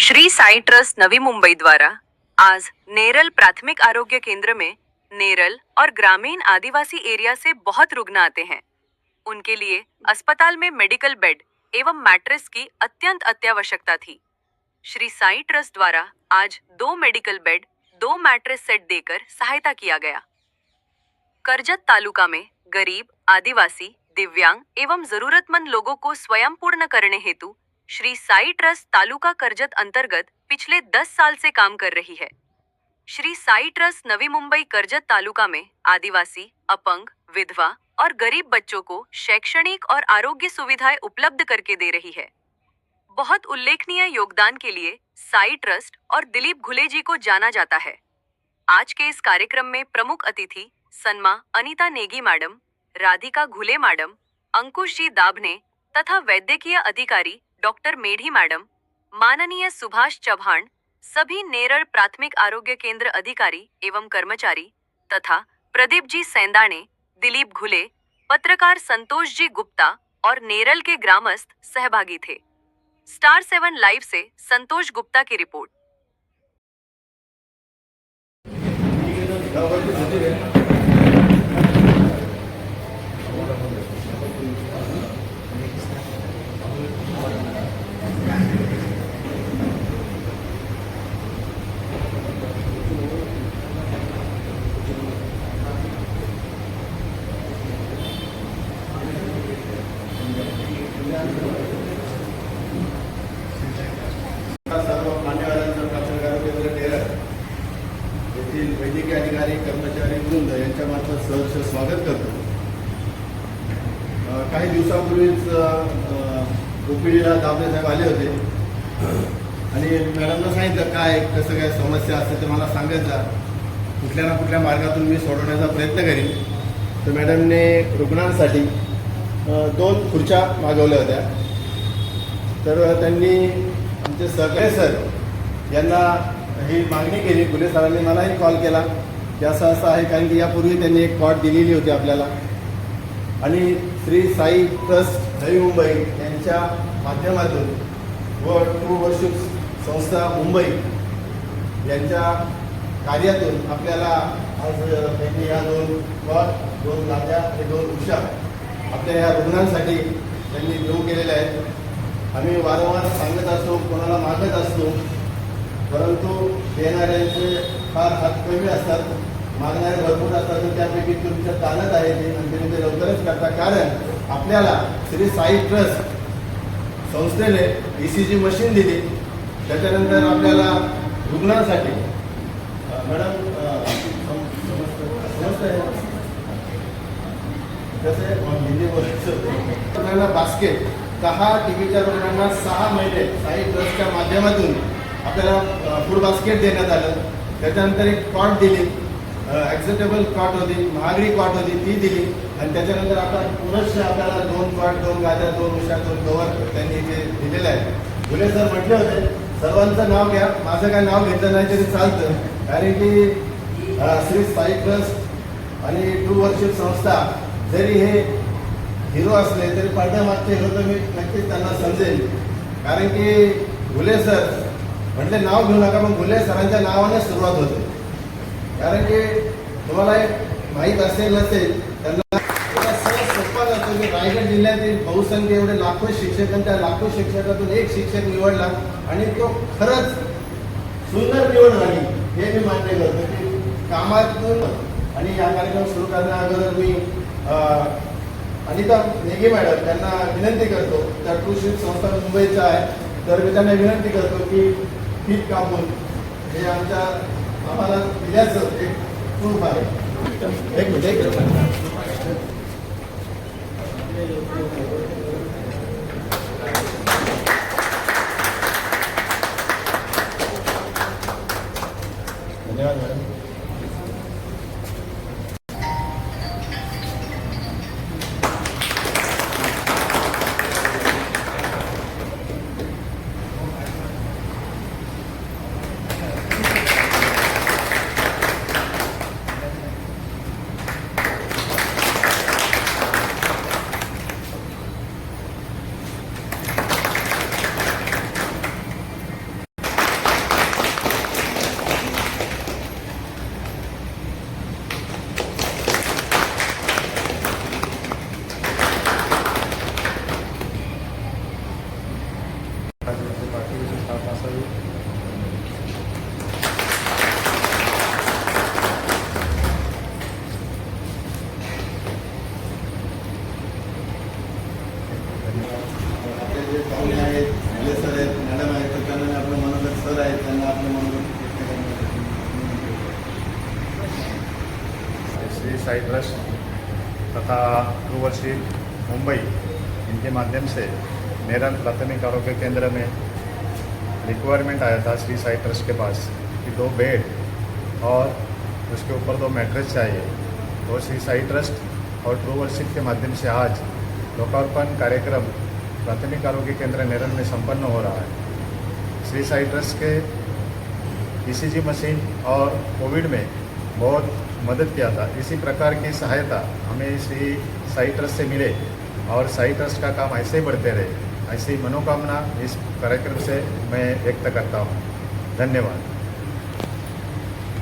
Shri Sai trust Navi Mumbai द्वारा आज नेरल प्राथमिक आरोग्य केंद्र में नेरल और ग्रामीण आदिवासी एरिया से बहुत रुग्ण आते हैं। उनके लिए अस्पताल में मेडिकल बेड एवं मैट्रेस की अत्यंत अत्यावश्यकता थी। श्री साई ट्रस्ट द्वारा आज 2 मेडिकल बेड 2 मैट्रेस सेट देकर सहायता किया गया। करजत तालुका में गरीब, आदिवासी, दिव्यांग एवं जरूरतमंद लोगों को स्वयं पूर्ण करने हेतु श्री साई ट्रस्ट तालुका करजत अंतर्गत पिछले 10 साल से काम कर रही है। श्री साई ट्रस्ट नवी मुंबई करजत तालुका में आदिवासी, अपंग, विधवा और गरीब बच्चों को शैक्षणिक और आरोग्य सुविधाएं उपलब्ध करके दे रही है। बहुत उल्लेखनीय योगदान के लिए साई ट्रस्ट और दिलीप घुले जी को जाना जाता है। आज के इस कार्यक्रम में प्रमुख अतिथि सन्मा अनीता नेगी मैडम, राधिका घुले मैडम, अंकुश जी दाभने तथा वैद्यकीय अधिकारी डॉक्टर मेढी मैडम, माननीय सुभाष चौहान, सभी नेरल प्राथमिक आरोग्य केंद्र अधिकारी एवं कर्मचारी तथा प्रदीप जी सैंदाने, दिलीप घुले, पत्रकार संतोष जी गुप्ता और नेरल के ग्रामस्थ सहभागी थे। स्टार 7 लाइव से संतोष गुप्ता की रिपोर्ट। सर्व मान्यवरांचं प्राथमिक आरोग्य केंद्र नेरळ येथील वैद्यकीय अधिकारी, कर्मचारी वृंद यांच्यामार्फत सहर्ष स्वागत करतो। काही दिवसापूर्वीच ओपीडीला दाभने साहेब आले होते आणि मॅडमला सांगितलं काय कसं काय समस्या असते ते मला सांगत जा, कुठल्या ना कुठल्या मार्गातून मी सोडवण्याचा प्रयत्न करीन। तर मॅडमने रुग्णांसाठी 2 खुर्च्या मागवल्या होत्या। तर त्यांनी आमचे सहकारी सर यांना ही मागणी केली। घुले सरांनी मलाही कॉल केला की असं असं आहे, कारण की यापूर्वी त्यांनी एक कॉट दिलेली होती आपल्याला आणि श्री साई ट्रस्ट नवी मुंबई यांच्या माध्यमातून व ट्रू वर्शिप संस्था मुंबई यांच्या कार्यातून आपल्याला आज त्यांनी या 2 कॉट, 2 लाद्या आणि 2 उषा आपल्या या रुग्णांसाठी त्यांनी देऊ केलेल्या आहेत। आम्ही वारंवार सांगत असतो, कोणाला मागत असतो, परंतु देणाऱ्यांचे फार हात कमी असतात, मागणारे भरपूर असतात। त्यापैकी तुमच्या तालत आहे ते आणि तुम्ही ते लवकरच करता, कारण आपल्याला श्री साई ट्रस्ट संस्थेने ECG मशीन दिली। त्याच्यानंतर आपल्याला रुग्णांसाठी मॅडम कसं हिंदी बोलायचं बास्केट 10 टीबीच्या रुग्णांना 6 महिने साई ट्रस्टच्या माध्यमातून आपल्याला फूड बास्केट देण्यात आलं। त्याच्यानंतर एक कॉट दिली, ॲक्सेप्टेबल कॉट होती, महागडी कॉट होती ती दिली आणि त्याच्यानंतर आता पुनश्च आपल्याला 2 कॉट, 2 गाद्या, 2 उषा, 2 कवर त्यांनी इथे दिलेलं आहे। घुले सर म्हटले होते सर्वांचं नाव घ्या, माझं काय नाव घेतलं नाही तरी चालतं, कारण की श्री साई ट्रस्ट आणि ट्रू वर्शिप संस्था जरी हे हिरो असले तरी पडद्यामागचे हिरो तर मी नक्कीच त्यांना समजेल, कारण की घुले सर म्हटले नाव घेऊ नका, मग घुले सरांच्या नावाने सुरुवात होते। कारण की तुम्हाला एक माहीत असेल नसेल, त्यांना सहज सोपा जातो की रायगड जिल्ह्यातील बहुसंख्य एवढे लाखो शिक्षकांच्या लाखो शिक्षकातून एक शिक्षक निवडला आणि तो खरंच सुंदर निवड झाली हे मी मान्य करतो की कामातून। आणि हा कार्यक्रम सुरू करण्या अगोदर मी अनिता नेगी मॅडम त्यांना विनंती करतो, त्या ट्रू वर्शिप संस्था मुंबईचा आहे, तर मी त्यांना विनंती करतो की फीत कापून हे आम्हाला दिल्याचं एक प्रूफ आहे। एक मिनिट धन्यवाद मॅडम। शिंदे सर आहेत, मॅडम आहेत, त्याच्यानंतर आपले मनोगत सर आहेत, त्यांना आपले मनोगत व्यक्त करण्यासाठी श्री साई ट्रस्ट तथा ट्रूवर्शिप मुंबई इनके माध्यम से नेरल प्राथमिक आरोग्य केंद्र में रिक्वायरमेंट आया था श्री साई ट्रस्ट के पास कि 2 बेड और उसके ऊपर 2 मैट्रेस चाहिए। तो श्री साई ट्रस्ट और ट्रूवर्शिप के माध्यम से आज लोकार्पण कार्यक्रम प्राथमिक आरोग्य केंद्र नेरल में संपन्न हो रहा है। श्री साई ट्रस्ट के ईसीजी मशीन और कोविड में बहुत मदद किया था। इसी प्रकार की सहायता हमें श्री साई ट्रस्ट से मिले और साई ट्रस्ट का काम ऐसे ही बढ़ते रहे, ऐसी मनोकामना इस कार्यक्रम से मैं व्यक्त करता हूँ। धन्यवाद।